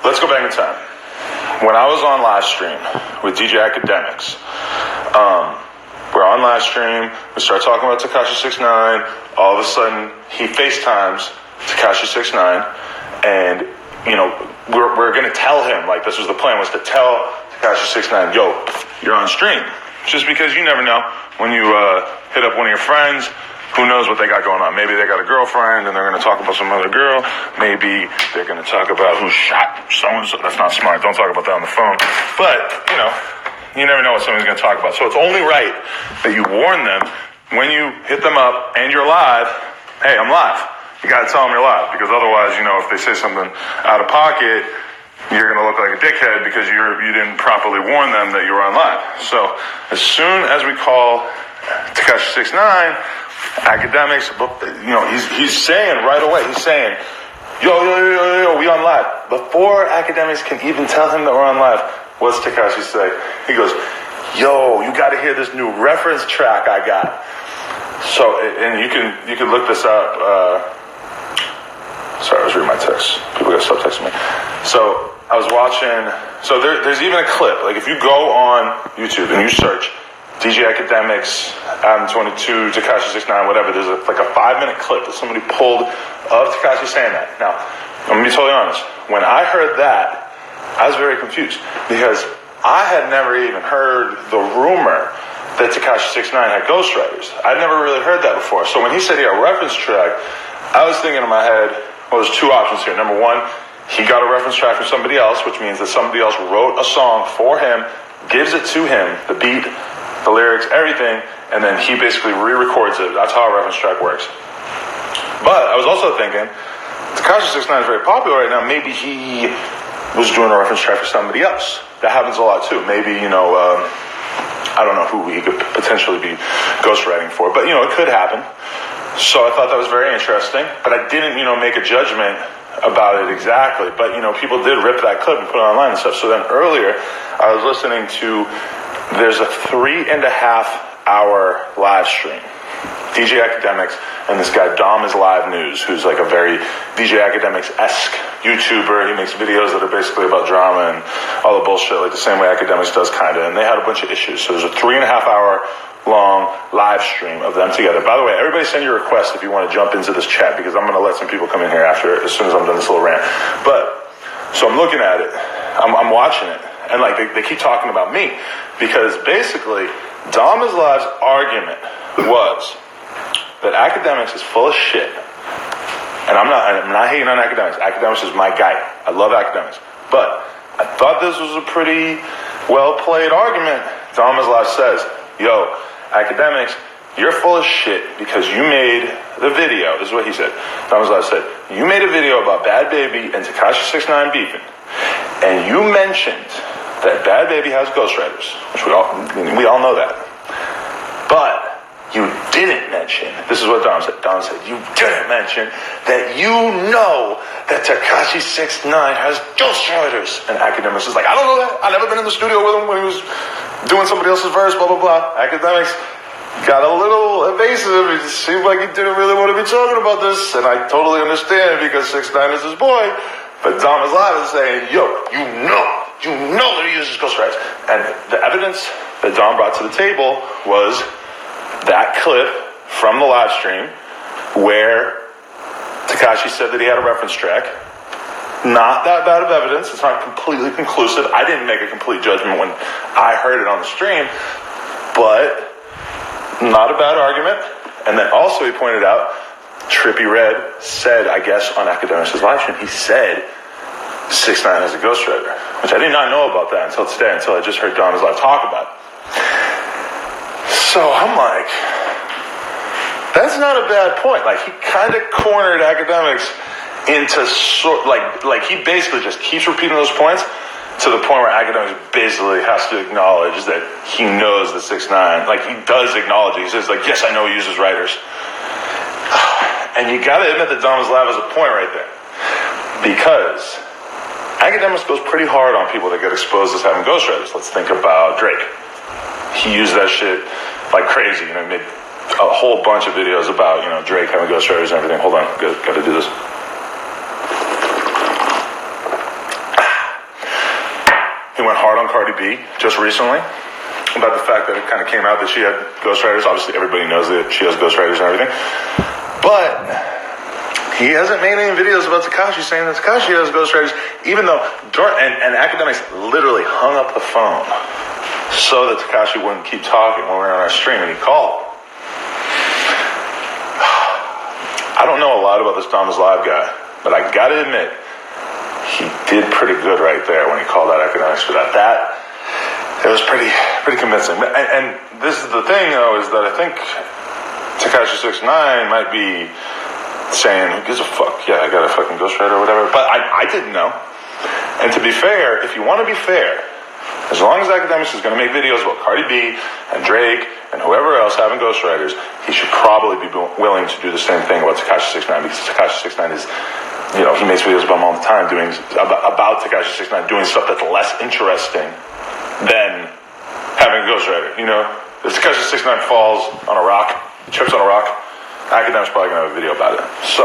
let's go back in time. When I was on live stream with DJ AKADEMIKS, we're on live stream, we start talking about TAKASHI 6IX9ine, all of a sudden he FaceTimes TAKASHI 6IX9ine, and, you know, we're going to tell him, like, this was the plan, was to tell TAKASHI 6IX9ine, yo, you're on stream. Just because you never know when you hit up one of your friends, who knows what they got going on. Maybe they got a girlfriend and they're going to talk about some other girl. Maybe they're going to talk about who shot so-and-so. That's not smart. Don't talk about that on the phone. But, you know, you never know what somebody's going to talk about. So it's only right that you warn them when you hit them up and you're live, hey, I'm live. You got to tell them you're live, because otherwise, you know, if they say something out of pocket, you're going to look like a dickhead because you didn't properly warn them that you were on live. So as soon as we call TAKASHI 6IX9ine, AKADEMIKS, you know, he's saying right away, he's saying, yo, we on live. Before AKADEMIKS can even tell him that we're on live, what's TAKASHI say? He goes, yo, you got to hear this new reference track I got. So, and you can look this up. Sorry, I was reading my text. People got stop texting me. So I was watching. So there's even a clip. Like if you go on YouTube and you search DJ AKADEMIKS, ADAM22, TAKASHI 6IX9ine, whatever, there's like a 5-minute clip that somebody pulled of TAKASHI saying that. Now, I'm gonna be totally honest. When I heard that, I was very confused because I had never even heard the rumor that TAKASHI 6IX9ine had ghostwriters. I'd never really heard that before. So when he said he had a reference track, I was thinking in my head, well, there's two options here. Number one, he got a reference track from somebody else, which means that somebody else wrote a song for him, gives it to him, the beat, the lyrics, everything, and then he basically re-records it. That's how a reference track works. But I was also thinking, TAKASHI 6IX9ine is very popular right now. Maybe he was doing a reference track for somebody else. That happens a lot too. Maybe, you know, I don't know who he could potentially be ghostwriting for, but, you know, it could happen. So I thought that was very interesting, but I didn't, you know, make a judgment about it exactly. But, you know, people did rip that clip and put it online and stuff. So then earlier, I was listening to, there's a 3.5-hour live stream. DJ AKADEMIKS and this guy DOMISLIVE, who's like a very DJ AKADEMIKS-esque YouTuber. He makes videos that are basically about drama and all the bullshit, like the same way AKADEMIKS does, kind of. And they had a bunch of issues. So there's a 3.5-hour long live stream of them together. By the way, everybody send your requests if you want to jump into this chat, because I'm going to let some people come in here after, as soon as I'm done this little rant. But, so I'm looking at it, I'm watching it, and like they keep talking about me, because basically, DOMISLIVE's argument was that AKADEMIKS is full of shit. And I'm not hating on AKADEMIKS. AKADEMIKS is my guy. I love AKADEMIKS. But I thought this was a pretty well-played argument. DOMISLIVE says, yo, AKADEMIKS, you're full of shit because you made the video. This is what he said. DOMISLIVE said, you made a video about Bad Baby and TAKASHI 6IX9ine beefing. And you mentioned that Bad Baby has ghostwriters, which we all know that. But you didn't mention, this is what Dom said. Dom said, you didn't mention that you know that TAKASHI 6IX9ine has ghostwriters. And AKADEMIKS is like, I don't know that. I've never been in the studio with him when he was doing somebody else's verse, blah, blah, blah. AKADEMIKS got a little evasive. It seemed like he didn't really want to be talking about this. And I totally understand because 6IX9ine is his boy. But DOMISLIVE is saying, yo, you know that he uses ghostwriters. And the evidence that Dom brought to the table was that clip from the live stream where TAKASHI said that he had a reference track. Not that bad of evidence. It's not completely conclusive. I didn't make a complete judgment when I heard it on the stream, but not a bad argument. And then also he pointed out, Trippy Red said, I guess, on AKADEMIKS' live stream, he said 6IX9ine has a ghostwriter, which I did not know about that until today, until I just heard DOMISLIVE talk about it. So I'm like, that's not a bad point. Like, he kind of cornered AKADEMIKS into like he basically just keeps repeating those points to the point where AKADEMIKS basically has to acknowledge that he knows the 6IX9ine. Like, he does acknowledge it. He says, like, yes, I know he uses writers. And you got to admit that DOMISLIVE has a point right there, because AKADEMIKS goes pretty hard on people that get exposed as having ghostwriters. Let's think about Drake. He used that shit like crazy, you know, made a whole bunch of videos about, you know, Drake having ghostwriters and everything. Hold on, got to do this. went hard on Cardi B just recently about the fact that it kind of came out that she had ghostwriters. Obviously, everybody knows that she has ghostwriters and everything. But he hasn't made any videos about Takashi saying that Takashi has ghostwriters, even though, and Akademiks literally hung up the phone so that Takashi wouldn't keep talking when we were on our stream, and he called. I don't know a lot about this DOMISLIVE guy, but I gotta admit, he did pretty good right there when he called out Akademiks for that. It was pretty convincing. And this is the thing, though, is that I think Takashi 6ix9ine might be saying, who gives a fuck? Yeah, I got a fucking ghostwriter or whatever. But I didn't know. And to be fair, if you want to be fair, as long as Akademiks is going to make videos about Cardi B and Drake and whoever else having ghostwriters, he should probably be willing to do the same thing about Takashi 6ix9ine, because Takashi 6ix9ine is, he makes videos about him all the time, about Takashi 6ix9ine doing stuff that's less interesting than having a ghostwriter. If Takashi 6ix9ine falls on a rock, trips on a rock, Akademiks probably going to have a video about it. So,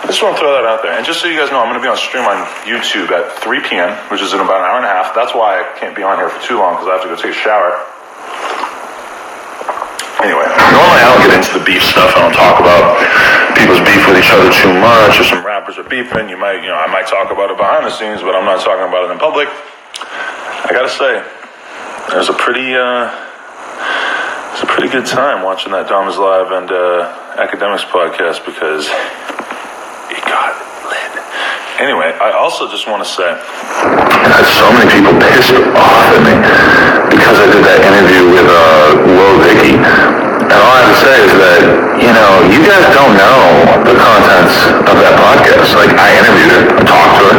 I just want to throw that out there. And just so you guys know, I'm going to be on stream on YouTube at 3 p.m., which is in about an hour and a half. That's why I can't be on here for too long, because I have to go take a shower. Anyway, normally I don't get into the beef stuff. I don't talk about people's beef with each other too much, or some rappers are beefing. I might talk about it behind the scenes, but I'm not talking about it in public. I gotta say, it was a pretty good time watching that DOMISLIVE and Akademiks podcast, because it got lit. Anyway, I also just want to say, I had so many people pissed off at me because I did that interview with Lil Vicky. And all I have to say is that, you guys don't know the contents of that podcast. Like, I interviewed her, I talked to her.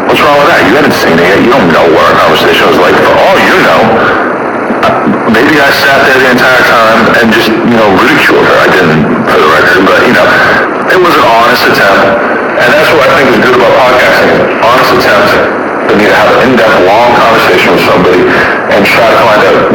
What's wrong with that? You haven't seen it yet. You don't know what our conversation was like. For all you know, maybe I sat there the entire time and just, ridiculed her. I didn't, for the record, but, it was an honest attempt. And that's what I think is good about podcasting. Honest attempt for me to have an in-depth, long conversation with somebody and try to find out